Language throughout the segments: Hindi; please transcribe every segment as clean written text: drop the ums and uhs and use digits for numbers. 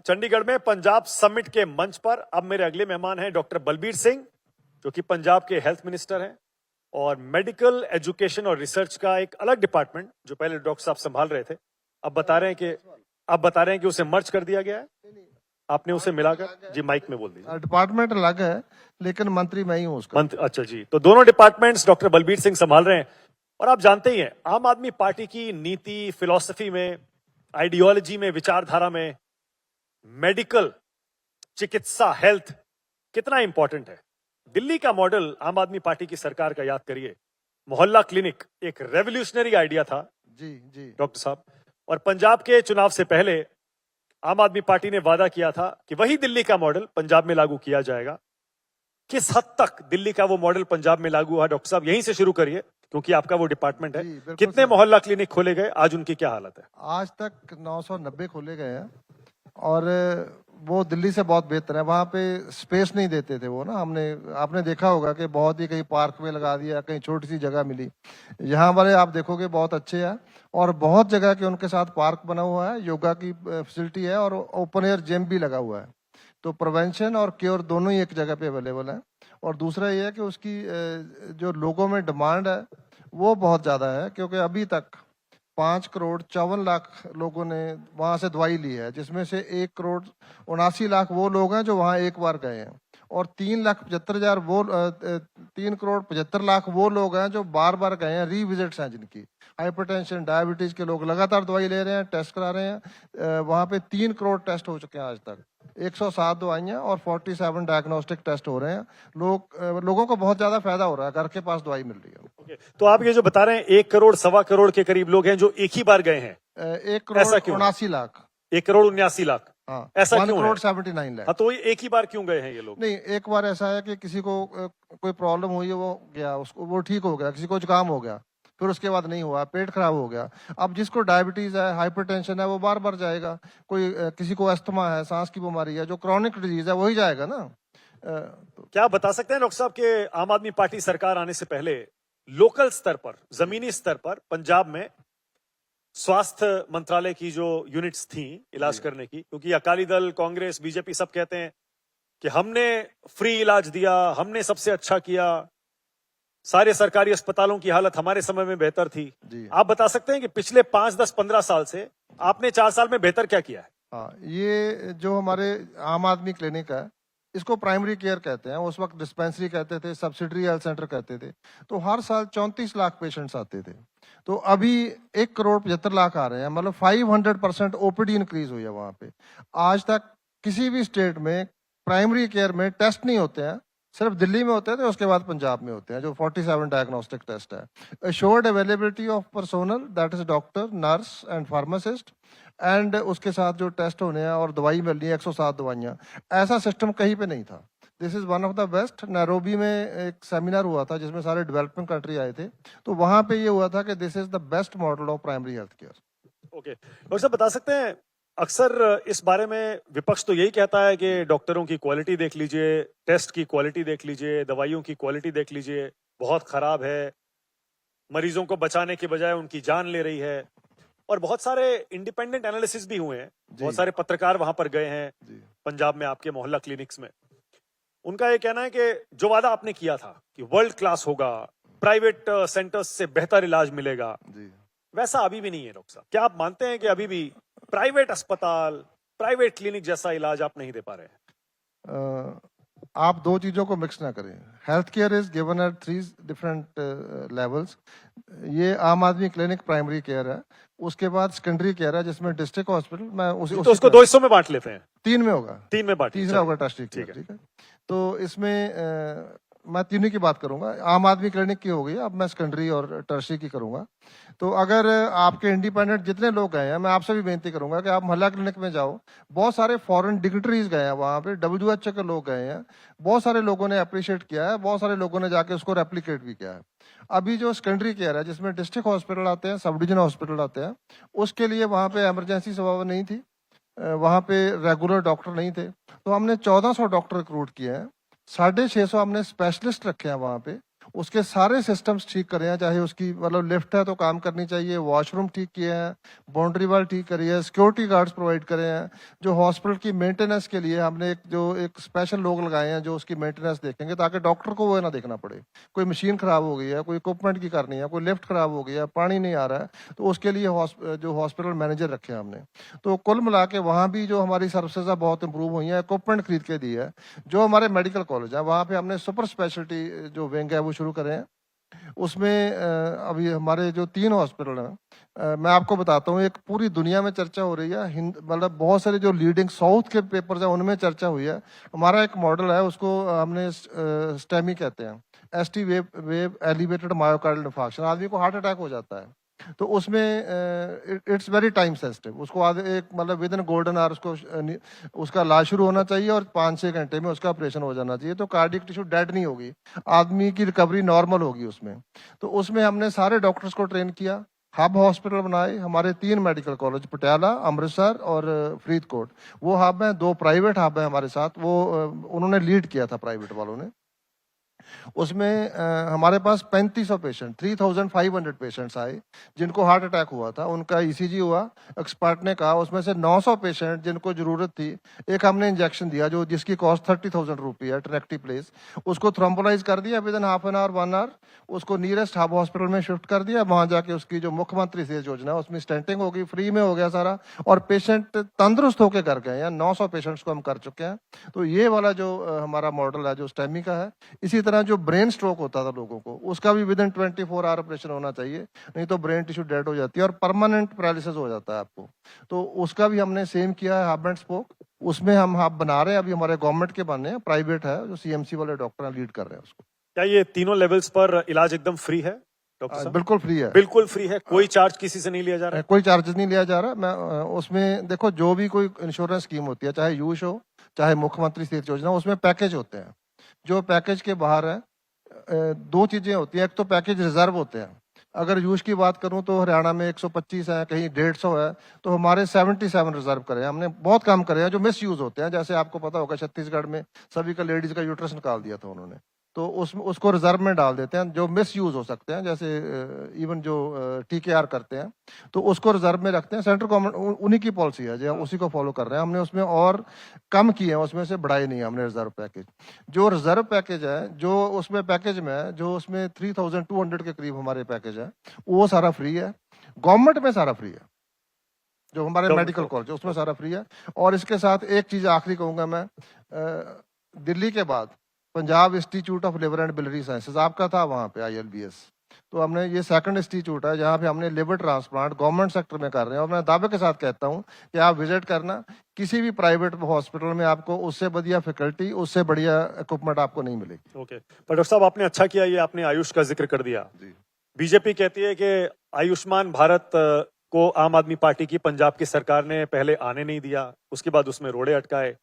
चंडीगढ़ में पंजाब समिट के मंच पर अब मेरे अगले मेहमान हैं डॉक्टर बलबीर सिंह, जो कि पंजाब के हेल्थ मिनिस्टर हैं, और मेडिकल एजुकेशन और रिसर्च का एक अलग डिपार्टमेंट जो पहले डॉक्टर साहब संभाल रहे थे, अब बता रहे हैं कि उसे मर्ज कर दिया गया है। आपने उसे मिलाकर जी माइक में बोल दीजिए। डिपार्टमेंट अलग है लेकिन मंत्री मैं ही हूँ उसका। अच्छा जी, तो दोनों डिपार्टमेंट्स डॉक्टर बलबीर सिंह संभाल रहे हैं। और आप जानते ही हैं आम आदमी पार्टी की नीति, फिलॉसफी में, आइडियोलॉजी में, विचारधारा में मेडिकल, चिकित्सा, हेल्थ कितना इंपॉर्टेंट है। दिल्ली का मॉडल आम आदमी पार्टी की सरकार का याद करिए। मोहल्ला क्लिनिक एक रेवोल्यूशनरी आइडिया था जी डॉक्टर साहब, और पंजाब के चुनाव से पहले आम आदमी पार्टी ने वादा किया था कि वही दिल्ली का मॉडल पंजाब में लागू किया जाएगा। किस हद तक दिल्ली का वो मॉडल पंजाब में लागू हुआ डॉक्टर साहब, यहीं से शुरू करिए क्योंकि आपका वो डिपार्टमेंट है। कितने मोहल्ला क्लिनिक खोले गए, आज उनकी क्या हालत है? आज तक 990 खोले गए हैं और वो दिल्ली से बहुत बेहतर है। वहाँ पे स्पेस नहीं देते थे वो ना, आपने देखा होगा कि बहुत ही कहीं पार्क में लगा दिया, कहीं छोटी सी जगह मिली। यहाँ वाले आप देखोगे बहुत अच्छे हैं और बहुत जगह के उनके साथ पार्क बना हुआ है, योगा की फैसिलिटी है और ओपन एयर जिम भी लगा हुआ है। तो प्रिवेंशन और क्योर दोनों ही एक जगह पे अवेलेबल है। और दूसरा ये है कि उसकी जो लोगों में डिमांड है वो बहुत ज़्यादा है, क्योंकि अभी तक 5,54,00,000 लोगों ने वहाँ से दवाई ली है, जिसमें से 1,79,00,000 वो लोग हैं जो वहाँ एक बार गए हैं और 3,75,000 वो लोग हैं जो बार बार गए हैं, रीविजिट्स हैं जिनकी। हाइपरटेंशन, डायबिटीज के लोग लगातार दवाई ले रहे हैं, टेस्ट करा रहे हैं। वहाँ पे 3 करोड़ टेस्ट हो चुके हैं आज तक, 107 दवाइयाँ और 47 डायग्नोस्टिक टेस्ट हो रहे हैं। लोगों को बहुत ज्यादा फायदा हो रहा है, घर के पास दवाई मिल रही है। तो आप ये जो बता रहे हैं 1 करोड़, 1.25 करोड़ के करीब लोग हैं जो एक ही बार गए हैं। 1,79,00,000। 1,79,00,000। हाँ, ऐसा क्यों है? 1,79,00,000। हाँ, तो ये एक ही बार क्यों गए हैं ये लोग? नहीं, एक बार ऐसा है कि किसी को कोई प्रॉब्लम हुई है, वो गया, उसको वो ठीक हो गया। किसी को जुकाम हो गया, फिर उसके बाद नहीं हुआ, पेट खराब हो गया। अब जिसको डायबिटीज है, हाइपरटेंशन है, वो बार बार जाएगा। कोई किसी को अस्थमा है, सांस की बीमारी है, जो क्रॉनिक डिजीज है, वही जाएगा ना। क्या आप बता सकते हैं डॉक्टर साहब कि आम आदमी पार्टी सरकार आने से पहले लोकल स्तर पर, जमीनी स्तर पर पंजाब में स्वास्थ्य मंत्रालय की जो यूनिट्स थी इलाज करने की, क्योंकि अकाली दल, कांग्रेस, बीजेपी सब कहते हैं कि हमने फ्री इलाज दिया, हमने सबसे अच्छा किया, सारे सरकारी अस्पतालों की हालत हमारे समय में बेहतर थी। आप बता सकते हैं कि पिछले 5, 10, 15 साल से आपने 4 साल में बेहतर क्या किया है? हाँ, ये जो हमारे आम आदमी क्लिनिक है, इसको प्राइमरी केयर कहते हैं। उस वक्त डिस्पेंसरी कहते थे, सब्सिडरी हेल्थ सेंटर कहते थे। तो हर साल 34 लाख पेशेंट्स आते थे। तो अभी 1,75,00,000 आ रहे हैं, मतलब 500% ओपीडी इंक्रीज हुई है वहाँ पे। आज तक किसी भी स्टेट में प्राइमरी केयर में टेस्ट नहीं होते हैं, सिर्फ दिल्ली में होते थे, उसके बाद पंजाब में होते हैं, जो 47 डायग्नोस्टिक टेस्ट है। Assured availability of personnel, that is doctor, nurse and pharmacist, and उसके साथ जो टेस्ट होने हैं और दवाई मिलनी है, 107 दवाइयाँ। ऐसा सिस्टम कहीं पे नहीं था। This is one of the best. Nairobi में एक सेमिनार हुआ था जिसमें सारे डेवलपिंग कंट्री आए थे, तो वहां पे ये हुआ था कि this is the best model of primary health care. Okay, doctor साहब बता सकते हैं, अक्सर इस बारे में विपक्ष तो यही कहता है कि डॉक्टरों की क्वालिटी देख लीजिए, टेस्ट की क्वालिटी देख लीजिए, दवाइयों की क्वालिटी देख लीजिए, बहुत खराब है, मरीजों को बचाने के बजाय उनकी जान ले रही है। और बहुत सारे इंडिपेंडेंट एनालिसिस भी हुए हैं, बहुत सारे पत्रकार वहां पर गए हैं पंजाब में आपके मोहल्ला क्लिनिक्स में। उनका ये कहना है कि जो वादा आपने किया था कि वर्ल्ड क्लास होगा, प्राइवेट सेंटर्स से बेहतर इलाज मिलेगा, वैसा अभी भी नहीं है। डॉक्टर साहब, क्या आप मानते हैं कि अभी भी प्राइवेट अस्पताल, प्राइवेट क्लिनिक जैसा इलाज आप नहीं दे पा रहे हैं? आप दो चीजों को मिक्स ना करें। Health care is given at 3 different levels. ये आम आदमी क्लिनिक प्राइमरी केयर है, उसके बाद सेकेंडरी केयर है जिसमें डिस्ट्रिक्ट हॉस्पिटल, मैं तो उसको 2 हिस्सों में बांट लेते हैं। 3 में होगा, 3 में बांट, तीसरा होगा ट्रस्टी केयर। ठीक है, तो इसमें मैं तीनों की बात करूंगा। आम आदमी क्लिनिक की हो गई, अब मैं सेकेंडरी और टर्शी की करूंगा। तो अगर आपके इंडिपेंडेंट जितने लोग गए हैं, मैं आपसे भी बेनती करूंगा कि आप मोहल्ला क्लिनिक में जाओ। बहुत सारे फॉरेन डिग्निटरीज गए हैं वहाँ पे, WHO के लोग गए हैं, बहुत सारे लोगों ने अप्रिशिएट किया है, बहुत सारे लोगों ने जाके उसको रेप्लिकेट भी किया है। अभी जो सेकेंडरी केयर है, जिसमें डिस्ट्रिक्ट हॉस्पिटल आते हैं, सब डिविजन हॉस्पिटल आते हैं, उसके लिए वहाँ पे इमरजेंसी सेवा नहीं थी, वहाँ पे रेगुलर डॉक्टर नहीं थे। तो हमने 1400 डॉक्टर रिक्रूट किए हैं, 650 हमने स्पेशलिस्ट रखे हैं वहाँ पे। उसके सारे सिस्टम्स ठीक करे हैं, चाहे उसकी मतलब लिफ्ट है तो काम करनी चाहिए, वॉशरूम ठीक किए हैं, बाउंड्री वॉल ठीक करी है, सिक्योरिटी गार्ड्स प्रोवाइड करे हैं। जो हॉस्पिटल की मेंटेनेंस के लिए हमने एक स्पेशल लोग लगाए हैं जो उसकी मेंटेनेंस देखेंगे, ताकि डॉक्टर को वो ना देखना पड़े। कोई मशीन खराब हो गई है, कोई इक्विपमेंट की करनी है, कोई लिफ्ट खराब हो गई है, पानी नहीं आ रहा है, तो उसके लिए जो हॉस्पिटल मैनेजर रखे हैं हमने। तो कुल मिला के वहाँ भी जो हमारी सर्विसेज है बहुत इंप्रूव हुई हैं, इक्विपमेंट खरीद के दी है। जो हमारे मेडिकल कॉलेज है वहाँ पे हमने सुपर स्पेशलिटी जो विंग है वो शुरू करे हैं। उसमें अभी हमारे जो 3 हॉस्पिटल हैं, मैं आपको बताता हूँ, एक पूरी दुनिया में चर्चा हो रही है, मतलब बहुत सारे जो लीडिंग साउथ के पेपर्स हैं उनमें चर्चा हुई है। हमारा एक मॉडल है, उसको हमने स्टेमी कहते हैं, ST wave elevated myocardial infarction. आदमी को हार्ट अटैक हो जाता है तो उसमें इट्स वेरी टाइम सेंसिटिव। उसको एक मतलब विद इन गोल्डन आवर उसका इलाज शुरू होना चाहिए और 5-6 घंटे में उसका ऑपरेशन हो जाना चाहिए, तो कार्डियक टिश्यू डेड नहीं होगी, आदमी की रिकवरी नॉर्मल होगी उसमें। तो उसमें हमने सारे डॉक्टर्स को ट्रेन किया, हब हॉस्पिटल बनाए, हमारे 3 मेडिकल कॉलेज पटियाला, अमृतसर और फरीदकोट, वो हब हैं। 2 प्राइवेट हब हैं हमारे साथ, वो उन्होंने लीड किया था प्राइवेट वालों ने। उसमें हमारे पास 3500 पेशेंट, 3500 पेशेंट्स आए जिनको हार्ट अटैक हुआ था, उनका ईसीजी हुआ। एक्सपर्ट ने कहा उसमें से 900 पेशेंट जिनको जरूरत थी, एक हमने इंजेक्शन दिया जो जिसकी कॉस्ट 30,000 रुपये है, ट्रैक्टी प्लेस, उसको थ्रोम्बोलाइज कर दिया within half an hour 1 hour, उसको नियरेस्ट हब हॉस्पिटल में शिफ्ट कर दिया। वहां जाके उसकी जो मुख्यमंत्री सेहत योजना है उसमें स्टेंटिंग होगी, फ्री में हो गया सारा, और पेशेंट तंदुरुस्त होकर घर गए हैं। 900 पेशेंट्स को हम कर चुके हैं। तो ये वाला जो हमारा मॉडल है जो स्टेमी का है। इसी तरह जो ब्रेन स्ट्रोक होता था लोगों को, उसका भी विद इन 24 आवर ऑपरेशन होना चाहिए, नहीं तो ब्रेन टिश्यू डेड हो जाती है और परमानेंट पैरालिसिस हो जाता है आपको। तो उसका भी हमने सेम किया है, हब एंड स्पोक। उसमें हम हब बना रहे हैं, अभी हमारे गवर्नमेंट के बने हैं, प्राइवेट है, जो सीएमसी वाले डॉक्टर लीड कर रहे हैं उसको। क्या ये तीनों लेवल्स पर इलाज एकदम फ्री है डॉक्टर साहब? बिल्कुल फ्री है, बिल्कुल फ्री है, कोई चार्ज किसी से नहीं लिया जा रहा है? कोई चार्जेस नहीं लिया जा रहा। मैं उसमें देखो, जो भी कोई इंश्योरेंस स्कीम होती है, चाहे यूश हो चाहे मुख्यमंत्री सेहत योजना, उसमें पैकेज होते हैं। जो पैकेज के बाहर है, 2 चीजें होती हैं। एक तो पैकेज रिजर्व होते हैं। अगर यूज की बात करूं तो हरियाणा में 125 है, कहीं 150 है, तो हमारे 77 रिजर्व करे हैं। हमने बहुत काम करे हैं जो मिस यूज होते हैं। जैसे आपको पता होगा छत्तीसगढ़ में सभी का लेडीज का यूट्रस निकाल दिया था उन्होंने, तो उसको रिजर्व में डाल देते हैं। जो मिस यूज हो सकते हैं, जैसे इवन जो TKR करते हैं, तो उसको रिजर्व में रखते हैं। सेंट्रल गवर्नमेंट उन्हीं की पॉलिसी है जो उसी को फॉलो कर रहे हैं। हमने उसमें और कम किए हैं, उसमें से बढ़ाए नहीं हमने रिजर्व पैकेज। जो रिजर्व पैकेज है, जो उसमें पैकेज में है, जो उसमें 3200 के करीब हमारे पैकेज है, वो सारा फ्री है। गवर्नमेंट में सारा फ्री है, जो हमारे मेडिकल कॉलेज उसमें सारा फ्री है। और इसके साथ एक चीज आखिरी कहूंगा मैं, दिल्ली के बाद Punjab institute of liver and biliary sciences आपका था वहाँ पे ILBS, तो हमने ये सेकंड इंस्टीट्यूट है जहाँ पे हमने लिवर ट्रांसप्लांट गवर्नमेंट सेक्टर में कर रहे हैं। और मैं दावे के साथ कहता हूँ कि आप विजिट करना, किसी भी प्राइवेट हॉस्पिटल में आपको उससे बढ़िया फैकल्टी, उससे बढ़िया इक्विपमेंट आपको नहीं मिलेगी। ओके, पर डॉक्टर साहब आपने अच्छा किया, ये आपने आयुष का जिक्र कर दिया। बीजेपी कहती है कि आयुष्मान भारत को आम आदमी पार्टी की पंजाब की सरकार ने पहले आने नहीं दिया, उसके बाद उसमें रोड़े अटकाए,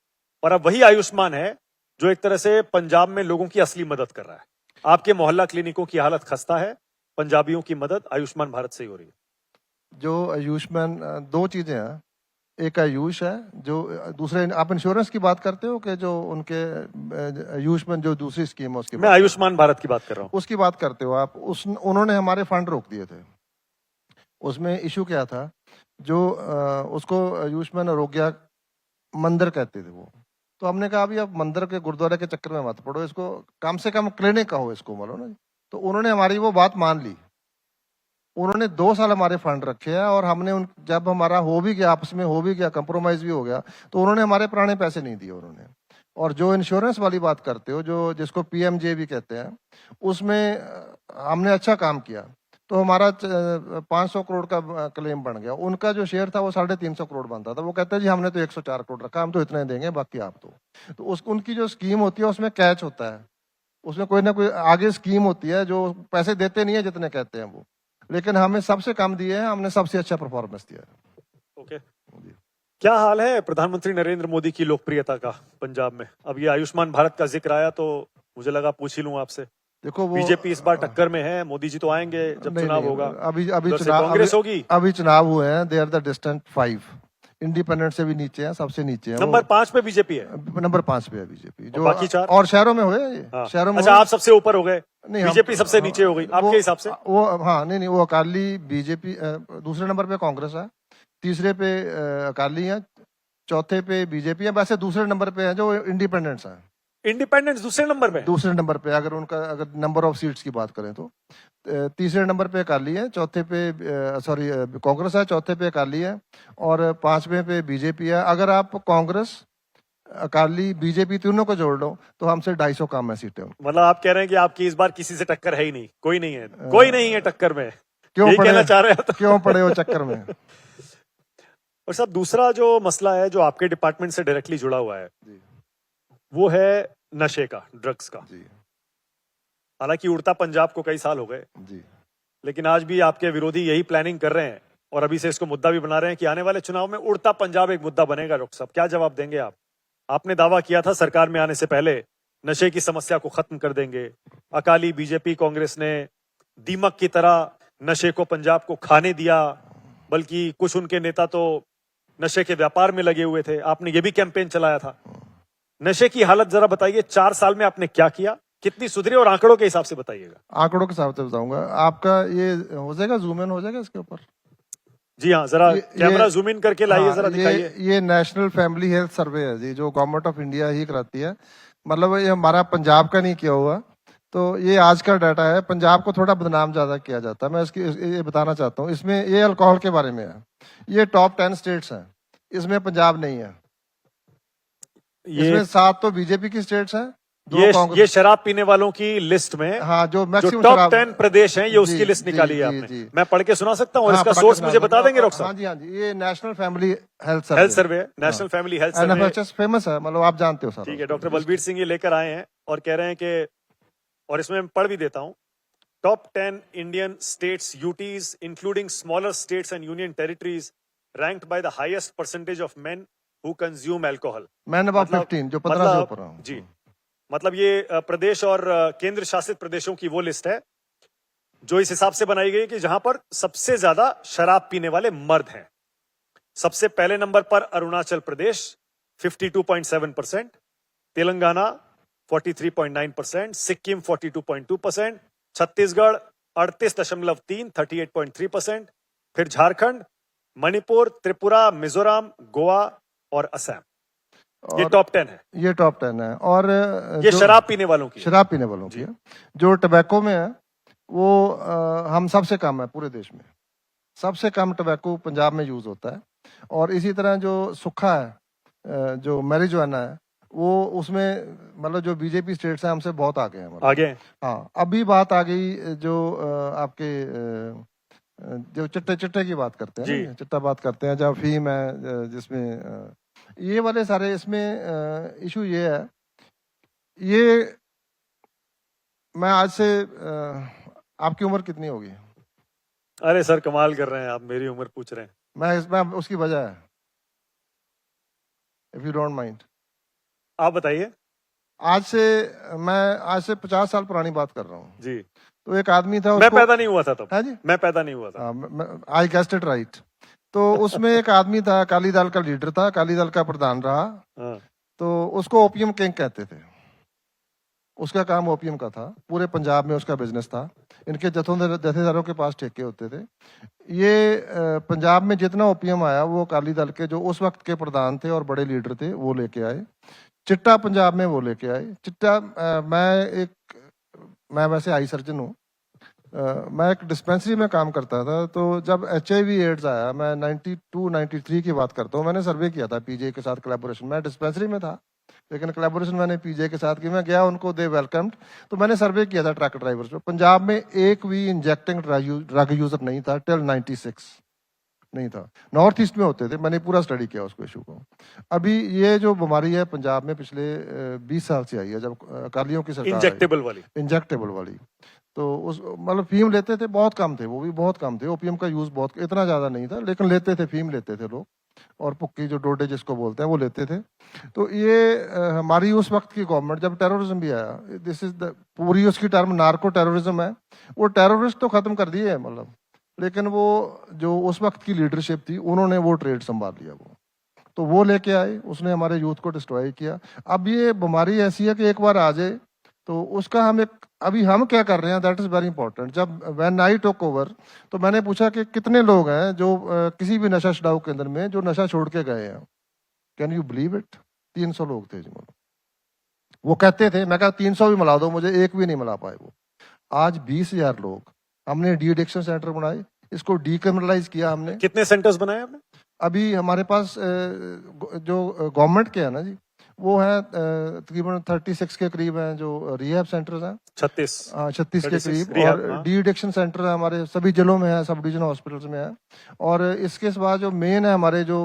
और अब वही आयुष्मान है जो एक तरह से पंजाब में लोगों की असली मदद कर रहा है। आपके मोहल्ला क्लिनिकों की हालत खस्ता है, पंजाबियों की मदद आयुष्मान भारत से ही हो रही है। जो आयुष्मान, 2 चीजें हैं। एक आयुष है, जो दूसरे आप इंश्योरेंस की बात करते हो कि जो उनके आयुष्मान जो दूसरी स्कीम है उसकी मैं आयुष्मान भारत की बात कर रहा हूँ। उसकी बात करते हो आप। उन्होंने हमारे फंड रोक दिए थे। उसमें इशू क्या था, जो उसको आयुष्मान आरोग्य मंदिर कहते थे वो, तो हमने कहा अभी आप मंदिर के गुरुद्वारे के चक्कर में मत पड़ो, इसको कम से कम क्लिनिक का हो इसको, मानो ना। तो उन्होंने हमारी वो बात मान ली। उन्होंने 2 साल हमारे फंड रखे हैं, और हमने जब हमारा हो भी गया, आपस में हो भी गया, कंप्रोमाइज भी हो गया, तो उन्होंने हमारे पुराने पैसे नहीं दिए उन्होंने। और जो इंश्योरेंस वाली बात करते हो, जो जिसको PMJ भी कहते हैं, उसमें हमने अच्छा काम किया। तो हमारा 500 करोड़ का क्लेम बन गया। उनका जो शेयर था वो 350 करोड़ बनता था। वो कहते हैं जी हमने तो 104 करोड़ रखा, हम तो इतने देंगे, बाकी आप तो उनकी जो स्कीम होती है उसमें कैच होता है, उसमें कोई ना कोई आगे स्कीम होती है जो पैसे देते नहीं है जितने कहते हैं वो, लेकिन हमें सबसे कम दिए हैं, हमने सबसे अच्छा परफॉर्मेंस दिया है। ओके, क्या हाल है प्रधानमंत्री नरेंद्र मोदी की लोकप्रियता का पंजाब में? अब ये आयुष्मान भारत का जिक्र आया तो मुझे लगा पूछ ही लूं आपसे। देखो, वो बीजेपी इस बार टक्कर में है, मोदी जी तो आएंगे जब चुनाव होगा। अभी कांग्रेस होगी। अभी चुनाव हुए हैं, they are the distant 5, independent से भी नीचे हैं, सबसे नीचे हैं। नंबर 5 पे बीजेपी है। नंबर 5 पे है बीजेपी, जो बाकी 4 और शहरों में हुए ये, हाँ। शहरों में अच्छा, आप सबसे ऊपर हो गए। नहीं, बीजेपी सबसे नीचे हो गई आपके हिसाब से? वो हाँ, नहीं वो अकाली बीजेपी दूसरे नंबर पे कांग्रेस है, तीसरे पे अकाली है, चौथे पे बीजेपी है, वैसे दूसरे नंबर पे है जो इंडिपेंडेंट्स हैं। इंडिपेंडेंस दूसरे नंबर पे? दूसरे नंबर पे अगर उनका अगर नंबर ऑफ सीट्स की बात करें तो तीसरे नंबर पे अकाली है, चौथे पे सॉरी कांग्रेस है, चौथे पे अकाली है और पांचवें पे बीजेपी है। अगर आप कांग्रेस अकाली बीजेपी तीनों को जोड़ लो तो हमसे 250 कम है सीटें। मतलब आप कह रहे हैं कि आपकी इस बार किसी से टक्कर है ही नहीं, कोई नहीं है, कोई नहीं है टक्कर में, क्यों यही पड़े कहना चाह रहे हैं तो? क्यों पड़े हो चक्कर में? और साहब दूसरा जो मसला है जो आपके डिपार्टमेंट से डायरेक्टली जुड़ा हुआ है जी वो है नशे का, ड्रग्स का। जी हालांकि उड़ता पंजाब को कई साल हो गए, जी लेकिन आज भी आपके विरोधी यही प्लानिंग कर रहे हैं और अभी से इसको मुद्दा भी बना रहे हैं कि आने वाले चुनाव में उड़ता पंजाब एक मुद्दा बनेगा। डॉक्टर साहब क्या जवाब देंगे आप? आपने दावा किया था सरकार में आने से पहले नशे की समस्या को खत्म कर देंगे। अकाली बीजेपी कांग्रेस ने दीमक की तरह नशे को पंजाब को खाने दिया, बल्कि कुछ उनके नेता तो नशे के व्यापार में लगे हुए थे। आपने ये भी कैंपेन चलाया था। नशे की हालत जरा बताइए, 4 साल में आपने क्या किया, कितनी सुधरी, और आंकड़ों के हिसाब से बताइएगा। आंकड़ों के हिसाब से बताऊंगा आपका। ये हो जाएगा, जूम इन हो जाएगा इसके ऊपर? जी हाँ, जरा कैमरा जूम इन करके लाइए, हाँ, जरा दिखाइए। ये नेशनल फैमिली हेल्थ सर्वे है जी, जो गवर्नमेंट ऑफ इंडिया ही कराती है। मतलब ये हमारा पंजाब का नहीं किया हुआ, तो ये आज का डाटा है। पंजाब को थोड़ा बदनाम ज्यादा किया जाता है, मैं ये बताना चाहता हूँ। इसमें ये अल्कोहल के बारे में है, ये टॉप 10 स्टेट्स हैं, इसमें पंजाब नहीं है। इसमें 7 तो बीजेपी की स्टेट्स हैं, ये शराब पीने वालों की लिस्ट में, हाँ, जो मैक्सिमम टॉप 10 प्रदेश हैं, ये उसकी लिस्ट निकाली है आपने। मैं पढ़ के सुना सकता हूँ और इसका सोर्स मुझे बता देंगे डॉक्टर साहब? हाँ जी, हाँ जी, ये नेशनल फैमिली हेल्थ सर्वे है, national family health survey, NFHS famous है, मतलब आप जानते हो सर। ठीक है, डॉक्टर बलबीर सिंह ये लेकर आए हैं और कह रहे हैं कि, और इसमें मैं पढ़ भी देता हूँ, top 10 Indian states UTs including smaller states and union territories ranked by the highest percentage of men who consume alcohol. Man about 15, जो 15 से ऊपर है। जी, मतलब ये प्रदेश और केंद्र शासित प्रदेशों की वो लिस्ट है जो इस हिसाब से बनाई गई कि जहां पर सबसे ज्यादा शराब पीने वाले मर्द हैं। सबसे पहले नंबर पर अरुणाचल प्रदेश 52.7%, तेलंगाना 43.9%, सिक्किम 42.2%, छत्तीसगढ़ 38.3 38.3%, फिर झारखंड, मणिपुर, त्रिपुरा, मिजोरम, गोवा और असम। ये टॉप 10 है। ये टॉप 10 है। और ये शराब पीने वालों की, शराब पीने वालों की है। जो टबैको में है वो हम सबसे कम है पूरे देश में। सबसे कम टबैको पंजाब में यूज होता है। और इसी तरह जो सुक्खा है, जो मैरिजुआना है, वो उसमें मतलब जो बीजेपी स्टेट्स हैं हमसे बहुत आगे हैं, मतलब आगे। हाँ, अभी बात आ गई जो आपके जो चिट्टे की बात करते हैं ना, चिट्टा बात करते हैं, जब अफीम है, जिसमें ये वाले सारे, इसमें इशू ये है। ये मैं आज से आपकी उम्र कितनी होगी? अरे सर कमाल कर रहे हैं आप, मेरी उम्र पूछ रहे हैं। मैं इसमें उसकी वजह है, इफ यू डोंट माइंड आप बताइए। आज से 50 साल पुरानी बात कर रहा हूँ जी। तो एक आदमी था, मैं पैदा नहीं हुआ था तब। हाँ जी, मैं पैदा नहीं हुआ था। आई गेस्ड इट राइट। तो उसमें एक आदमी था, अकाली दल का लीडर था, अकाली दल का प्रधान रहा। तो उसको ओपियम किंग कहते थे। उसका काम ओपियम का था, पूरे पंजाब में उसका बिजनेस था। इनके जथेदारों के पास ठेके होते थे। ये पंजाब में जितना ओपियम आया वो अकाली दल के जो उस वक्त के प्रधान थे और बड़े लीडर थे वो लेके आए। चिट्टा पंजाब में वो लेके आए। चिट्टा मैं वैसे आई सर्जन हूँ, मैं एक डिस्पेंसरी में काम करता था। तो जब HIV एड्स आया, मैं 92-93 की बात करता हूँ, मैंने सर्वे किया था पीजे के साथ कोलैबोरेशन। मैं डिस्पेंसरी में था लेकिन कोलैबोरेशन मैंने पीजे के साथ की। मैं गया, उनको दे वेलकम्ड। तो मैंने सर्वे किया था ट्रक ड्राइवर्स पे। पंजाब में एक भी इंजेक्टिंग ड्रग यूजर नहीं था टिल 96, नहीं था। नॉर्थ ईस्ट में होते थे, मैंने पूरा स्टडी किया उसको, इशू को। अभी ये जो बीमारी है पंजाब में पिछले 20 साल से आई है, जब अकालियों की सरकार, इंजेक्टेबल वाली। तो उस मतलब फीम लेते थे, बहुत कम थे, वो भी बहुत कम थे। ओपियम का यूज बहुत इतना ज्यादा नहीं था, लेकिन लेते थे, फीम लेते थे लोग, और पुक्की जो डोडे जिसको बोलते हैं वो लेते थे। तो ये हमारी उस वक्त की गवर्नमेंट, जब टेररिज्म भी आया, दिस इज द पूरी उसकी टर्म नार्को टेररिज्म है। वो टेररिस्ट तो खत्म कर दिए मतलब, लेकिन वो जो उस वक्त की लीडरशिप थी उन्होंने वो ट्रेड संभाल लिया। वो लेके आए, उसने हमारे यूथ को डिस्ट्रॉय किया। अब ये बीमारी ऐसी है कि एक बार आ जाए तो उसका हम एक अभी हम क्या कर रहे हैं, दैट इज वेरी इंपॉर्टेंट। जब व्हेन आई टुक ओवर तो मैंने पूछा कि कितने लोग हैं जो किसी भी नशा छुड़ाऊ केंद्र में जो नशा छोड़ के गए हैं। Can you believe it? 300 लोग थे जी। वो कहते थे, मैं कहा 300 भी मिला दो मुझे, एक भी नहीं मिला पाए वो। आज 20,000 लोग, हमने डी एडिक्शन सेंटर बनाए, इसको डीक्रिमिनलाइज किया हमने। कितने सेंटर्स बनाए आपने? अभी हमारे पास जो गवर्नमेंट के है ना जी, वो है तकरीबन 36 के करीब हैं जो रिहैब सेंटर्स हैं। 36 36 के 36 करीब। रिहैब, और हाँ। डी एडिक्शन सेंटर है हमारे सभी जिलों में है, सब डिवीजन हॉस्पिटल्स में है। और इसके बाद जो मेन है हमारे जो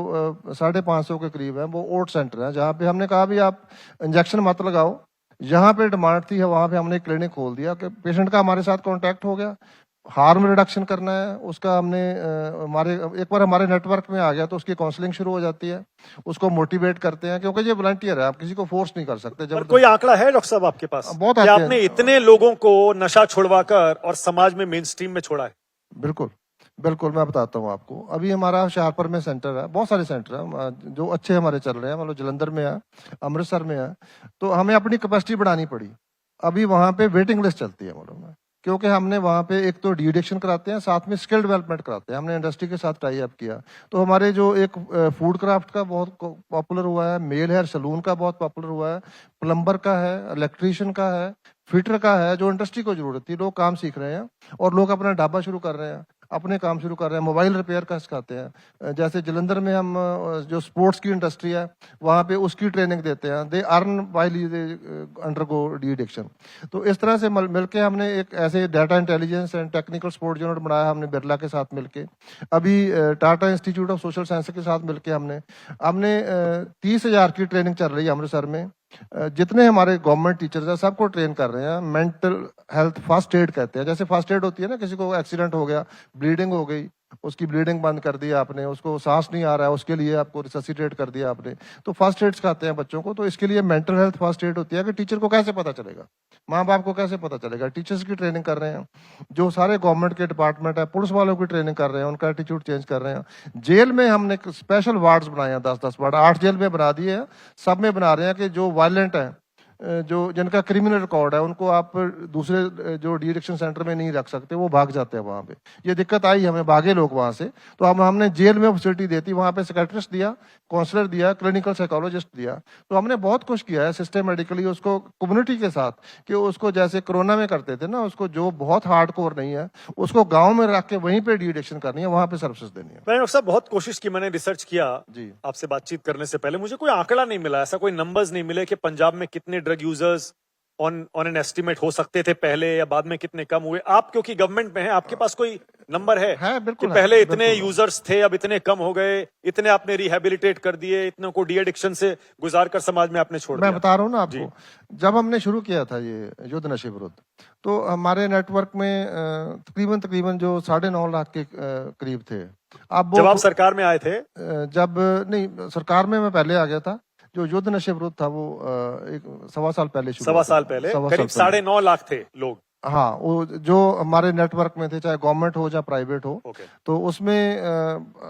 550 के करीब है वो ओट सेंटर है, जहाँ पे हमने कहा भी आप इंजेक्शन मत लगाओ। जहाँ पे डिमांड थी वहाँ पे हमने एक क्लिनिक खोल दिया कि पेशेंट का हमारे साथ कॉन्टैक्ट हो गया, हार्म रिडक्शन करना है उसका, हमने हमारे एक बार हमारे नेटवर्क में आ गया तो उसकी काउंसलिंग शुरू हो जाती है, उसको मोटिवेट करते हैं, क्योंकि ये वॉलंटियर है, आप किसी को फोर्स नहीं कर सकते। पर कोई आंकड़ा है डॉक्टर साहब आपके पास बहुत कि आते हैं। आपने इतने लोगों को नशा छुड़वाकर और समाज में मेन स्ट्रीम में छोड़ा है? बिल्कुल बिल्कुल, मैं बताता हूँ आपको। अभी हमारा हुशियारपुर में सेंटर है, बहुत सारे सेंटर हैं जो अच्छे हमारे चल रहे हैं, मतलब जलंधर में है, अमृतसर में है। तो हमें अपनी कैपेसिटी बढ़ानी पड़ी। अभी वहाँ पे वेटिंग लिस्ट चलती है मालूम है, क्योंकि हमने वहाँ पे एक तो डी एडिक्शन कराते हैं, साथ में स्किल डेवलपमेंट कराते हैं। हमने इंडस्ट्री के साथ टाई अप किया। तो हमारे जो एक फूड क्राफ्ट का बहुत पॉपुलर हुआ है, मेल हेयर सलून का बहुत पॉपुलर हुआ है, प्लम्बर का है, इलेक्ट्रीशियन का है, फिटर का है, जो इंडस्ट्री को जरूरत थी, लोग काम सीख रहे हैं और लोग अपना ढाबा शुरू कर रहे हैं, अपने काम शुरू कर रहे हैं, मोबाइल रिपेयर का सिखाते हैं। जैसे जलंधर में हम जो स्पोर्ट्स की इंडस्ट्री है वहाँ पे उसकी ट्रेनिंग देते हैं, they earn while they undergo de addiction. तो इस तरह से मिलके हमने एक ऐसे data intelligence and technical support unit बनाया हमने बिरला के साथ मिलके। अभी Tata institute of social science के साथ मिलके हमने 30,000 की ट्रेनिंग चल रही है अमृतसर में। जितने हमारे गवर्नमेंट टीचर्स हैं सबको ट्रेन कर रहे हैं। मेंटल हेल्थ फर्स्ट एड कहते हैं, जैसे फर्स्ट एड होती है ना, किसी को एक्सीडेंट हो गया, ब्लीडिंग हो गई, उसकी ब्लीडिंग बंद कर दी आपने, उसको सांस नहीं आ रहा है, उसके लिए आपको रिससिटेट कर दिया आपने, तो फर्स्ट एड सिखाते हैं बच्चों को। तो इसके लिए मेंटल हेल्थ फर्स्ट एड होती है कि टीचर को कैसे पता चलेगा, माँ बाप को कैसे पता चलेगा, टीचर्स की ट्रेनिंग कर रहे हैं। जो सारे गवर्नमेंट के डिपार्टमेंट है, पुलिस वालों की ट्रेनिंग कर रहे हैं, उनका एटीट्यूड चेंज कर रहे हैं। जेल में हमने स्पेशल वार्ड्स बनाए हैं, 10-10 वार्ड 8 जेल में बना दिए हैं। सब में बना रहे हैं कि जो वायलेंट है, जो जिनका क्रिमिनल रिकॉर्ड है, उनको आप दूसरे जो डी एडिक्शन सेंटर में नहीं रख सकते, वो भाग जाते हैं वहाँ पे। ये दिक्कत आई हमें, भागे लोग वहाँ से। तो हमने जेल में फैसिलिटी देती, वहाँ पे साइकियाट्रिस्ट दिया, काउंसलर दिया, क्लिनिकल साइकोलॉजिस्ट दिया। तो हमने बहुत कुछ किया है सिस्टमेटिकली उसको कम्युनिटी के साथ, कि उसको जैसे कोरोना में करते थे ना, उसको जो बहुत हार्ड कोर नहीं है उसको गाँव में रख के वहीं पे डी एडिक्शन करनी है, वहाँ पे सर्विसेज देनी है। मैंने डॉक्टर साहब बहुत कोशिश की, मैंने रिसर्च किया जी। आपसे बातचीत करने से पहले, मुझे कोई आंकड़ा नहीं मिला, ऐसा कोई नंबर्स नहीं मिले कि पंजाब में कितने drug users on an estimate हो सकते थे पहले या बाद में कितने कम हुए। आप क्योंकि गवर्नमेंट में हैं, आपके पास कोई नंबर है बिल्कुल कि पहले है, इतने बिल्कुल। यूजर्स थे, अब इतने कम हो गए, इतने आपने रिहेबिलिटेट कर दिए, इतने को डी एडिक्शन से गुजार कर समाज में आपने छोड़ मैं दिया? बता रहा हूँ ना आपको, जब हमने शुरू किया था ये युद्ध नशे विरुद्ध, तो हमारे नेटवर्क में तकरीबन जो 9.5 लाख के करीब थे। अब जब आप सरकार में आए थे? जब नहीं, सरकार में मैं पहले आ गया था। जो युद्ध नशे विरुद्ध था वो 1.25 साल पहले शुरू सवा हुआ साल था। पहले सवा करीब साल पहले। 9.5 लाख थे लोग। हाँ, वो जो हमारे नेटवर्क में थे, चाहे गवर्नमेंट हो चाहे प्राइवेट हो, ओके। तो उसमें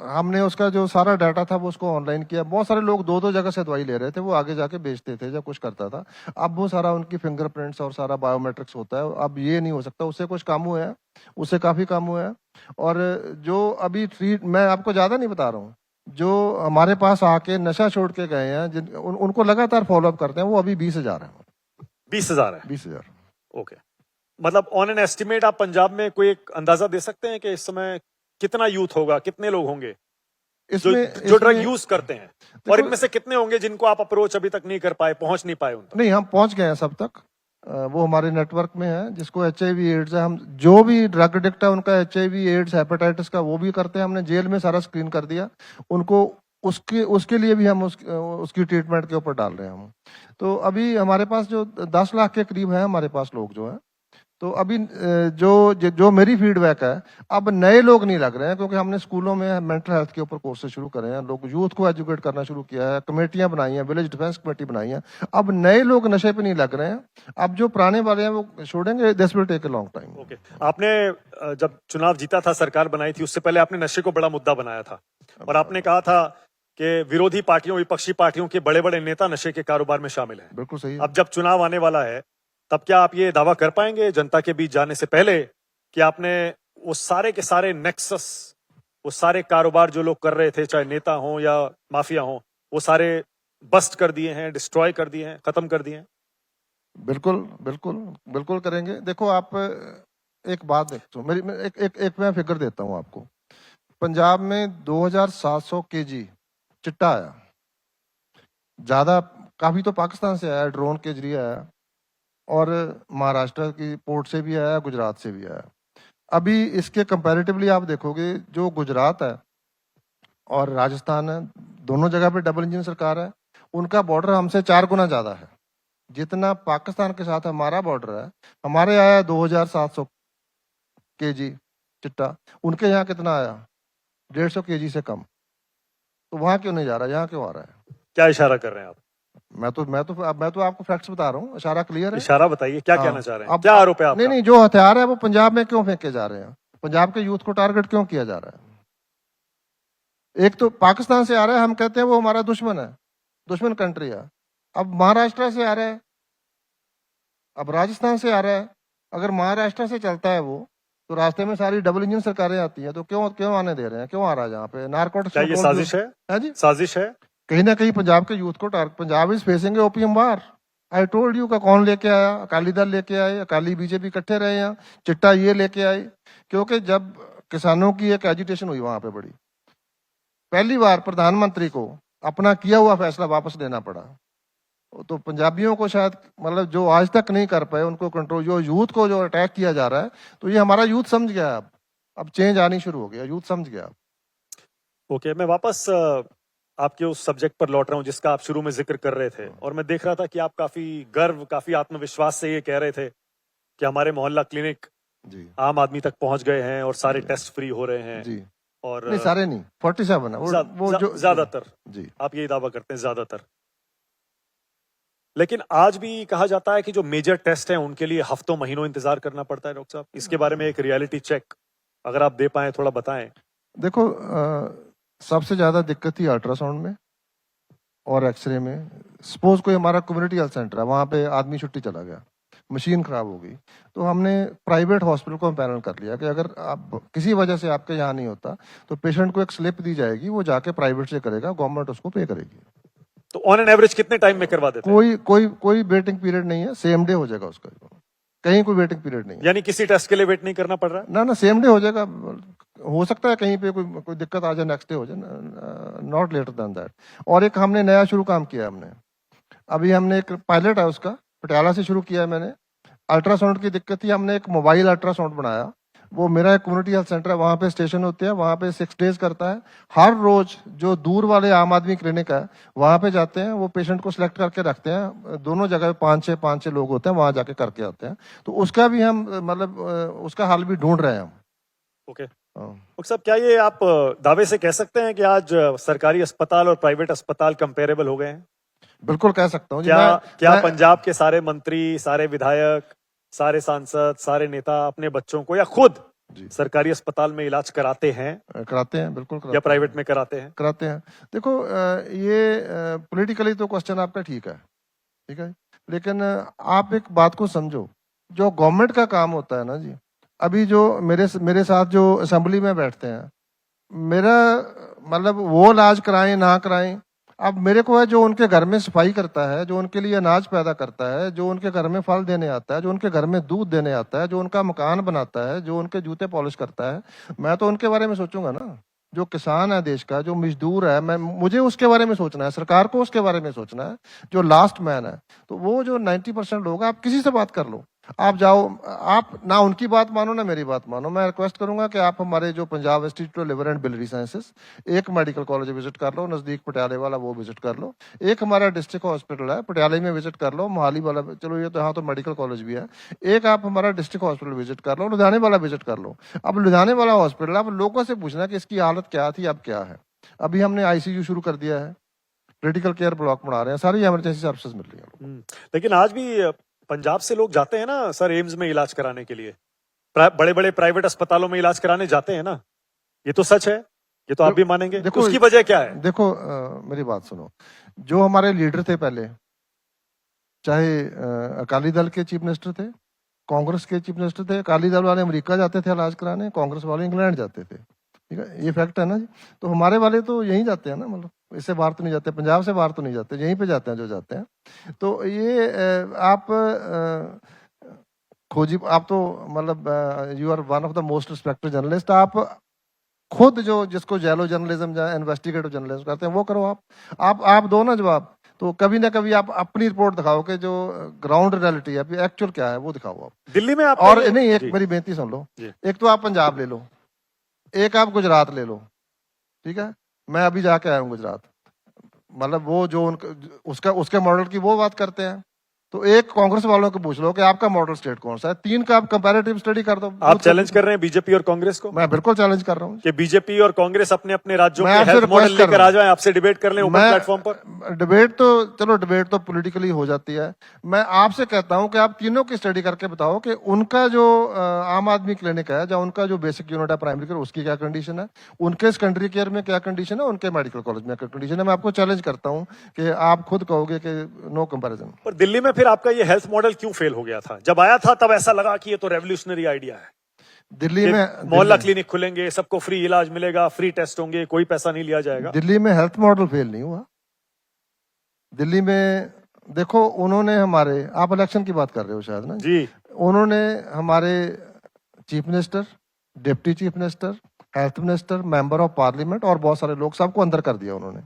हमने उसका जो सारा डाटा था वो उसको ऑनलाइन किया। बहुत सारे लोग 2-2 जगह से दवाई ले रहे थे, वो आगे जाके बेचते थे या कुछ करता था। अब वो सारा उनकी फिंगरप्रिंट्स और सारा बायोमेट्रिक्स होता है, अब ये नहीं हो सकता। उससे कुछ काम हुआ है, उससे काफी काम हुआ है। और जो अभी मैं आपको ज्यादा नहीं बता रहा हूँ, जो हमारे पास आके नशा छोड़ के गए हैं, उनको लगातार फॉलोअप करते हैं, वो अभी 20,000 है। 20,000 है? 20,000। ओके, मतलब ऑन एन एस्टिमेट आप पंजाब में कोई एक अंदाजा दे सकते हैं कि इस समय कितना यूथ होगा, कितने लोग होंगे जो ड्रग यूज करते हैं, और इनमें से कितने होंगे जिनको आप अप्रोच अभी तक नहीं कर पाए, पहुंच नहीं पाए उन तक? नहीं, हम पहुंच गए हैं सब तक। वो हमारे नेटवर्क में है। जिसको HIV एड्स है, हम जो भी ड्रग एडिक्ट है उनका HIV एड्स हेपेटाइटिस का वो भी करते हैं। हमने जेल में सारा स्क्रीन कर दिया उनको, उसके लिए भी हम उसकी ट्रीटमेंट के ऊपर डाल रहे हैं हम। तो अभी हमारे पास जो 10 लाख के करीब है हमारे पास लोग जो है। तो अभी जो मेरी फीडबैक है, अब नए लोग नहीं लग रहे हैं, क्योंकि हमने स्कूलों में मेंटल हेल्थ के ऊपर कोर्सेज शुरू करे हैं, लोग यूथ को एजुकेट करना शुरू किया है, कमेटियां बनाई हैं, विलेज डिफेंस कमेटी बनाई है। अब नए लोग नशे पे नहीं लग रहे हैं। अब जो पुराने वाले हैं वो छोड़ेंगे, this will take a long time. Okay, आपने जब चुनाव जीता था, सरकार बनाई थी, उससे पहले आपने नशे को बड़ा मुद्दा बनाया था और आपने कहा था कि विरोधी पार्टियों, विपक्षी पार्टियों के बड़े बड़े नेता नशे के कारोबार में शामिल हैं। बिल्कुल सही है। अब जब चुनाव आने वाला है तब क्या आप ये दावा कर पाएंगे जनता के बीच जाने से पहले कि आपने वो सारे के सारे नेक्सस, वो सारे कारोबार जो लोग कर रहे थे, चाहे नेता हो या माफिया हो, वो सारे बस्ट कर दिए हैं, डिस्ट्रॉय कर दिए हैं, खत्म कर दिए हैं? बिल्कुल बिल्कुल बिल्कुल करेंगे। देखो आप एक बात देखो, एक मैं फिगर देता हूँ आपको। पंजाब में 2700 केजी चिट्टा आया, ज्यादा काफी तो पाकिस्तान से आया, ड्रोन के जरिए आया, और महाराष्ट्र की पोर्ट से भी आया, गुजरात से भी आया। अभी इसके कंपैरेटिवली आप देखोगे, जो गुजरात है और राजस्थान है, दोनों जगह पे डबल इंजन सरकार है, उनका बॉर्डर हमसे 4 गुना ज्यादा है। जितना पाकिस्तान के साथ हमारा बॉर्डर है, हमारे आया 2700 केजी चिट्टा, उनके यहाँ कितना आया? 150 केजी से कम। तो वहां क्यों नहीं जा रहा, यहाँ क्यों आ रहा है? क्या इशारा कर रहे हैं आप? मैं तो आपको फैक्ट्स बता रहा हूँ, इशारा क्लियर है। इशारा बताइए, क्या हाँ, कहना चाह रहे हैं? अब क्या आरोप है आपका? नहीं, जो हथियार है वो पंजाब में क्यों फेंके जा रहे हैं? पंजाब के यूथ को टारगेट क्यों किया जा रहा है? एक तो पाकिस्तान से आ रहा है, हम कहते हैं वो हमारा दुश्मन है, दुश्मन कंट्री है। अब महाराष्ट्र से आ रहा है, अब राजस्थान से आ रहा है। अगर महाराष्ट्र से चलता है वो, तो रास्ते में सारी डबल इंजन सरकारें आती हैं, तो क्यों क्यों आने दे रहे हैं? क्यों आ रहा है यहाँ पे? नारकोटिक्स क्या ये साजिश है? है जी, साजिश है? कहीं ना कहीं पंजाब के यूथ को target. Punjab is facing opium war. I told you का कौन लेके आया? अकाली दल लेके आए, अकाली बीजेपी इकट्ठे रहे हैं, चिट्टा ये लेके आए। क्योंकि जब किसानों की एक एजिटेशन हुई वहां पे बड़ी, पहली बार प्रधानमंत्री को अपना किया हुआ फैसला वापस लेना पड़ा। तो पंजाबियों को शायद, मतलब जो आज तक नहीं कर पाए उनको कंट्रोल, जो यूथ को जो अटैक किया जा रहा है, तो ये हमारा यूथ समझ गया। अब चेंज आनी शुरू हो गया, यूथ समझ गया। ओके, मैं वापस आपके उस सब्जेक्ट पर लौट रहा हूं जिसका आप शुरू में जिक्र कर रहे थे, और मैं देख रहा था कि आप काफी गर्व, काफी आत्मविश्वास से ये कह रहे थे कि हमारे मोहल्ला क्लिनिक जी आम आदमी तक पहुंच गए हैं और सारे टेस्ट फ्री हो रहे हैं। जी, और नहीं सारे नहीं, 47 है वो जो ज्यादातर, जी, आप यही दावा करते हैं ज्यादातर। लेकिन आज भी कहा जाता है कि जो मेजर टेस्ट हैं उनके लिए हफ्तों महीनों इंतजार करना पड़ता है। डॉक्टर साहब, इसके बारे में एक रियलिटी चेक अगर आप दे पाए, थोड़ा बताएं। देखो सबसे ज्यादा दिक्कत थी अल्ट्रासाउंड में और एक्सरे में। सपोज कोई हमारा कम्युनिटी हेल्थ सेंटर है, वहां पे आदमी छुट्टी चला गया, मशीन खराब हो गई, तो हमने प्राइवेट हॉस्पिटल को पैनल कर लिया कि अगर आप किसी वजह से आपके यहाँ नहीं होता, तो पेशेंट को एक स्लिप दी जाएगी, वो जाके प्राइवेट से करेगा, गवर्नमेंट उसको पे करेगी। तो ऑन एन एवरेज कितने टाइम में करवा देते हैं? कोई वेटिंग पीरियड नहीं है, सेम डे हो जाएगा उसका, कहीं कोई वेटिंग पीरियड नहीं है। यानी किसी टेस्ट के लिए वेट नहीं करना पड़ रहा? ना, सेम डे हो जाएगा। हो सकता है कहीं पे कोई दिक्कत आ जाए, नेक्स्ट डे हो जाए, नॉट लेटर देन दैट। और एक हमने नया शुरू काम किया, अभी हमने एक पायलट है उसका, पटियाला से शुरू किया है मैंने। अल्ट्रासाउंड की दिक्कत थी, हमने एक मोबाइल अल्ट्रासाउंड बनाया। वो मेरा एक कम्युनिटी हेल्थ सेंटर है, वहां पे स्टेशन होते हैं, वहां पे 6 डेज करता है। हर रोज जो दूर वाले आम आदमी क्लिनिक है वहां पे जाते हैं, वो पेशेंट को सिलेक्ट करके रखते हैं, दोनों जगह 5-6 लोग होते हैं, वहां जाके करके आते हैं। तो उसका भी हम मतलब उसका हल भी ढूंढ रहे हैं हम। ओके डॉक्टर साहब, क्या ये आप दावे से कह सकते हैं कि आज सरकारी अस्पताल और प्राइवेट अस्पताल कंपेरेबल हो गए हैं? बिल्कुल कह सकता हूँ। क्या पंजाब के सारे मंत्री, सारे विधायक, सारे सांसद, सारे नेता अपने बच्चों को या खुद सरकारी अस्पताल में इलाज कराते हैं? कराते हैं, बिल्कुल कराते या प्राइवेट में कराते हैं? कराते हैं। देखो ये पॉलिटिकली तो क्वेश्चन आपका ठीक है, लेकिन आप एक बात को समझो, जो गवर्नमेंट का काम होता है ना जी, अभी जो मेरे साथ जो असेंबली में बैठते हैं, मेरा मतलब वो इलाज कराएं ना कराएं, अब मेरे को है जो उनके घर में सफाई करता है, जो उनके लिए अनाज पैदा करता है, जो उनके घर में फल देने आता है, जो उनके घर में दूध देने आता है, जो उनका मकान बनाता है, जो उनके जूते पॉलिश करता है, मैं तो उनके बारे में सोचूंगा ना। जो किसान है देश का, जो मजदूर है, मुझे उसके बारे में सोचना है, सरकार को उसके बारे में सोचना है, जो लास्ट मैन है। तो वो जो 90% लोग, आप किसी से बात कर लो, आप जाओ, आप ना उनकी बात मानो ना मेरी बात मानो, मैं रिक्वेस्ट करूंगा कि आप हमारे जो Punjab institute of liver and biliary sciences, एक मेडिकल कॉलेज विजिट कर लो, नजदीक पटियाले वाला वो विजिट कर लो, एक हमारा डिस्ट्रिक्ट हॉस्पिटल है पटियाले में विजिट कर लो, मोहाली वाला, चलो ये तो यहाँ तो मेडिकल कॉलेज भी है, एक आप हमारा डिस्ट्रिक्ट हॉस्पिटल विजिट कर लो, लुधियाने वाला विजिट कर लो। अब लुधियाने वाला हॉस्पिटल, आप लोगों से पूछना कि इसकी हालत क्या थी, अब क्या है। अभी हमने आईसीयू शुरू कर दिया है, क्रिटिकल केयर ब्लॉक बना रहे हैं, सारी इमरजेंसी सर्विसेज मिल रही है। लेकिन आज भी पंजाब से लोग जाते हैं ना सर एम्स में इलाज कराने के लिए, बड़े बड़े प्राइवेट अस्पतालों में इलाज कराने जाते हैं ना, ये तो सच है, ये तो आप भी मानेंगे। देखो, उसकी वजह क्या है? देखो मेरी बात सुनो, जो हमारे लीडर थे पहले, चाहे अकाली दल के चीफ मिनिस्टर थे, कांग्रेस के चीफ मिनिस्टर थे। अकाली दल वाले अमेरिका जाते थे इलाज कराने, कांग्रेस वाले इंग्लैंड जाते थे। ठीक है, ये फैक्ट है ना जी। तो हमारे वाले तो यहीं जाते हैं ना, मतलब इससे बाहर तो नहीं जाते, पंजाब से बाहर तो नहीं जाते, यहीं पे जाते हैं जो जाते हैं। तो ये आप खोजी, आप तो मतलब you are one of the most respected journalist. आप खुद जो जिसको जैलो जर्नलिज्म या इन्वेस्टिगेटिव जर्नलिज्म कहते हैं वो करो। आप दो ना जवाब। तो कभी ना कभी आप अपनी रिपोर्ट दिखाओ कि जो ग्राउंड रियलिटी है, एक्चुअल क्या है, वो दिखाओ आप। दिल्ली में आप और नहीं, एक मेरी बेनती सुन लो। एक तो आप पंजाब ले लो, एक आप गुजरात ले लो। ठीक है, मैं अभी जाके आया हूँ गुजरात। मतलब वो जो उनका उसके मॉडल की वो बात करते हैं। तो एक कांग्रेस वालों को पूछ लो कि आपका मॉडल स्टेट कौन सा है, 3 का आप कंपैरेटिव स्टडी कर दो। आप चैलेंज कर रहे हैं बीजेपी और कांग्रेस को? मैं बिल्कुल चैलेंज कर रहा हूँ कि बीजेपी और कांग्रेस अपने अपने राज्यों मैं के आपसे हेल्थ मॉडल रिक्वेस्ट कर लेकर रहा आ हूं। जाएं, आपसे डिबेट कर लें ओपन प्लेटफॉर्म पर। डिबेट तो चलो, डिबेट तो पॉलिटिकली हो जाती है। मैं आपसे कहता हूं कि आप तीनों की स्टडी करके बताओ कि उनका जो आम आदमी क्लिनिक है, या उनका जो बेसिक यूनिट है प्राइमरी केयर, उसकी क्या कंडीशन है, उनके सेकेंडरी केयर में क्या कंडीशन है, उनके मेडिकल कॉलेज में क्या कंडीशन है। मैं आपको चैलेंज करता हूं कि आप खुद कहोगे कि नो कंपैरिजन। पर दिल्ली में फिर आपका ये हेल्थ मॉडल क्यों फेल हो गया था? जब आया था तब ऐसा लगा कि ये तो रेवोल्यूशनरी आइडिया है, दिल्ली में मोहल्ला क्लिनिक खुलेंगे, सबको फ्री इलाज मिलेगा, फ्री टेस्ट होंगे, कोई पैसा नहीं लिया जाएगा। दिल्ली में हेल्थ मॉडल फेल नहीं हुआ। दिल्ली में देखो, उन्होंने हमारे, आप इलेक्शन की बात कर रहे हो शायद ना जी, उन्होंने हमारे chief minister, deputy chief minister, health minister, member of parliament और बहुत सारे लोग, सबको अंदर कर दिया उन्होंने।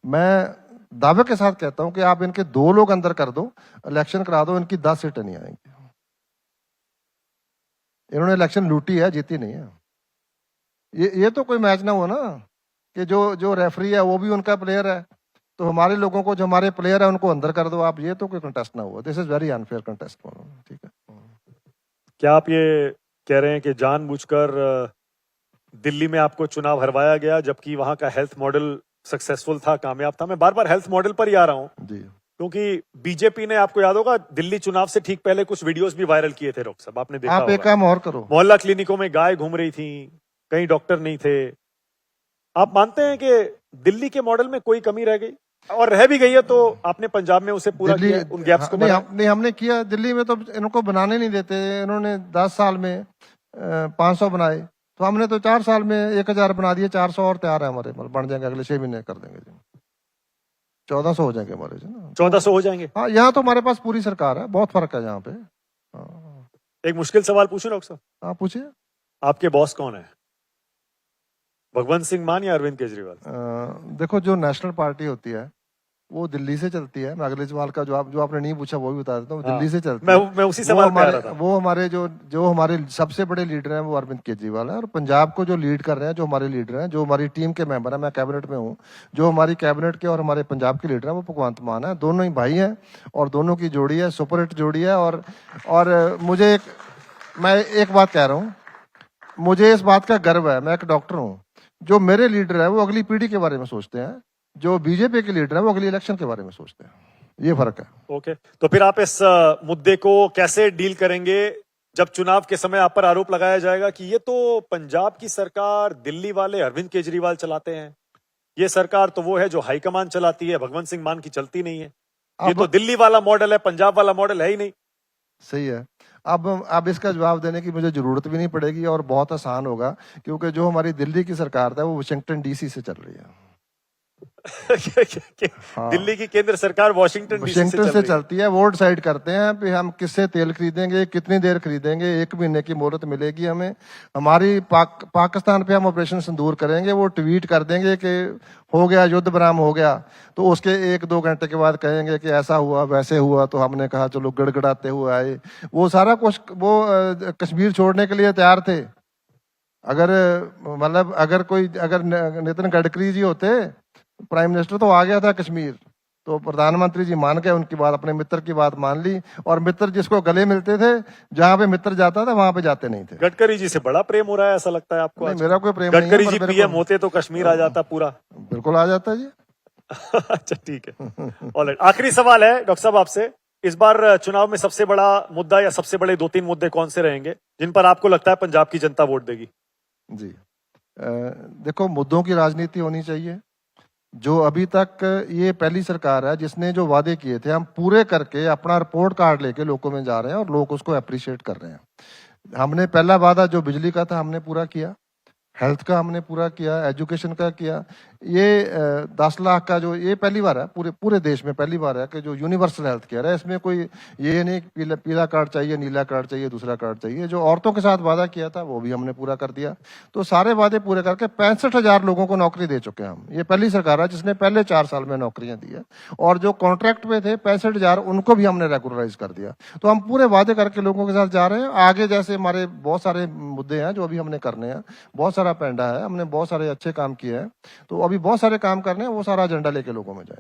मैं दावे के साथ कहता हूं कि आप इनके 2 लोग अंदर कर दो, इलेक्शन करा दो, इनकी 10 सीटें नहीं आएंगी। इन्होंने इलेक्शन लूटी है, जीती नहीं है। ये तो कोई मैच ना हुआ ना कि जो रेफरी है वो भी उनका प्लेयर है। तो हमारे लोगों को, जो हमारे प्लेयर है, उनको अंदर कर दो आप। ये तो कोई कंटेस्ट ना हुआ। This is very unfair contest. ठीक है, क्या आप ये कह रहे हैं कि जानबूझकर दिल्ली में आपको चुनाव हरवाया गया जबकि वहां का हेल्थ मॉडल सक्सेसफुल था, कामयाब था? मैं बार बार हेल्थ मॉडल पर ही आ रहा हूं जी। क्योंकि बीजेपी ने, आपको याद होगा, दिल्ली चुनाव से ठीक पहले कुछ वीडियोस भी वायरल किए थे डॉक्टर साहब, आपने देखा आप एक होगा। काम और करो। मोहल्ला क्लिनिकों में गाय घूम रही थी, कहीं डॉक्टर नहीं थे। आप मानते हैं कि दिल्ली के मॉडल में कोई कमी रह गई, और रह भी गई है तो आपने पंजाब में उसे पूरा किया, उन गैप्स को भरा? नहीं, हमने किया। दिल्ली में तो इनको बनाने नहीं देते। इन्होंने 10 साल में 500 बनाए, तो हमने तो 4 साल में 1000 बना दिए। 400 और तैयार है हमारे, मतलब बन जाएंगे, अगले 6 महीने कर देंगे जी। 1400 हो जाएंगे हमारे जी ना। 1400 हो जाएंगे। हाँ, यहाँ तो हमारे पास पूरी सरकार है, बहुत फर्क है यहाँ पे। हाँ। एक मुश्किल सवाल पूछूं डॉक्टर साहब? हाँ, पूछिए। आपके बॉस कौन है, भगवंत सिंह मान या अरविंद केजरीवाल? देखो, जो नेशनल पार्टी होती है वो दिल्ली से चलती है। मैं अगले सवाल का जो आपने नहीं पूछा वो भी बता देता हूँ। दिल्ली से चलती है। मैं उसी सवाल पे आ रहा था। वो हमारे जो हमारे सबसे बड़े लीडर हैं वो अरविंद केजरीवाल हैं। और पंजाब को जो लीड कर रहे हैं, जो हमारे लीडर हैं, जो हमारी टीम के मेंबर हैं, मैं कैबिनेट में हूँ, जो हमारी कैबिनेट के और हमारे पंजाब के लीडर हैं वो भगवंत मान है। दोनों ही भाई हैं और दोनों की जोड़ी है, सुपरहिट जोड़ी है। और मैं एक बात कह रहा हूँ, मुझे इस बात का गर्व है, मैं एक डॉक्टर हूँ, जो मेरे लीडर है वो अगली पीढ़ी के बारे में सोचते हैं, जो बीजेपी के लीडर है वो अगली इलेक्शन के बारे में सोचते हैं। ये फर्क है। ओके, तो फिर आप इस मुद्दे को कैसे डील करेंगे जब चुनाव के समय आप पर आरोप लगाया जाएगा कि ये तो पंजाब की सरकार दिल्ली वाले अरविंद केजरीवाल चलाते हैं, ये सरकार तो वो है जो हाईकमान चलाती है, भगवंत सिंह मान की चलती नहीं है, ये तो दिल्ली वाला मॉडल है, पंजाब वाला मॉडल है ही नहीं। सही है। अब इसका जवाब देने की मुझे जरूरत भी नहीं पड़ेगी और बहुत आसान होगा, क्योंकि जो हमारी दिल्ली की सरकार है वो वाशिंगटन डीसी से चल रही है। हाँ। दिल्ली की केंद्र सरकार वाशिंगटन से चलती है। वो डिसाइड करते हैं कि हम किससे तेल खरीदेंगे, कितनी देर खरीदेंगे, 1 महीने की मोहलत मिलेगी हमें। हमारी पाकिस्तान पे हम ऑपरेशन सिंदूर करेंगे, वो ट्वीट कर देंगे कि हो गया, युद्ध विराम हो गया, तो उसके 1-2 घंटे के बाद कहेंगे कि ऐसा हुआ वैसे हुआ, तो हमने कहा चलो गड़गड़ाते हुए आए। वो सारा कुछ वो कश्मीर छोड़ने के लिए तैयार थे। अगर नितिन गडकरी जी होते प्राइम मिनिस्टर तो आ गया था कश्मीर, तो प्रधानमंत्री जी मान गए उनकी बात, अपने मित्र की बात मान ली। और मित्र जिसको गले मिलते थे, जहां पे मित्र जाता था वहां पे जाते नहीं थे। गडकरी जी से बड़ा प्रेम हो रहा है ऐसा लगता है आपको? नहीं, मेरा कोई प्रेम नहीं है। गडकरी जी पीएम होते तो कश्मीर आ जाता पूरा। बिल्कुल आ जाता जी। अच्छा, ठीक है। ऑलराइट, आखिरी सवाल है डॉक्टर साहब आपसे, इस बार चुनाव में सबसे बड़ा मुद्दा या सबसे बड़े 2-3 मुद्दे कौन से रहेंगे जिन पर आपको लगता है पंजाब की जनता वोट देगी? जी, देखो, मुद्दों की राजनीति होनी चाहिए, जो अभी तक ये पहली सरकार है जिसने जो वादे किए थे हम पूरे करके अपना रिपोर्ट कार्ड लेके लोगों में जा रहे हैं और लोग उसको अप्रिशिएट कर रहे हैं। हमने पहला वादा जो बिजली का था हमने पूरा किया, हेल्थ का हमने पूरा किया, एजुकेशन का किया। ये 10 लाख का जो ये पहली बार है पूरे देश में पहली बार है कि जो यूनिवर्सल हेल्थ केयर है, इसमें कोई ये नहीं पीला कार्ड चाहिए, नीला कार्ड चाहिए, दूसरा कार्ड चाहिए। जो औरतों के साथ वादा किया था वो भी हमने पूरा कर दिया। तो सारे वादे पूरे करके 65,000 लोगों को नौकरी दे चुके हैं हम। ये पहली सरकार है जिसने पहले 4 साल में नौकरियां दी है। और जो कॉन्ट्रैक्ट पे थे 65,000 उनको भी हमने रेगुलराइज कर दिया। तो हम पूरे वादे करके लोगों के साथ जा रहे हैं। आगे जैसे हमारे बहुत सारे मुद्दे हैं जो अभी हमने करने हैं, बहुत सारा पेंडा है, हमने बहुत सारे अच्छे काम किए हैं, तो अभी बहुत सारे काम करने हैं, वो सारा एजेंडा लेके लोगों में जाए।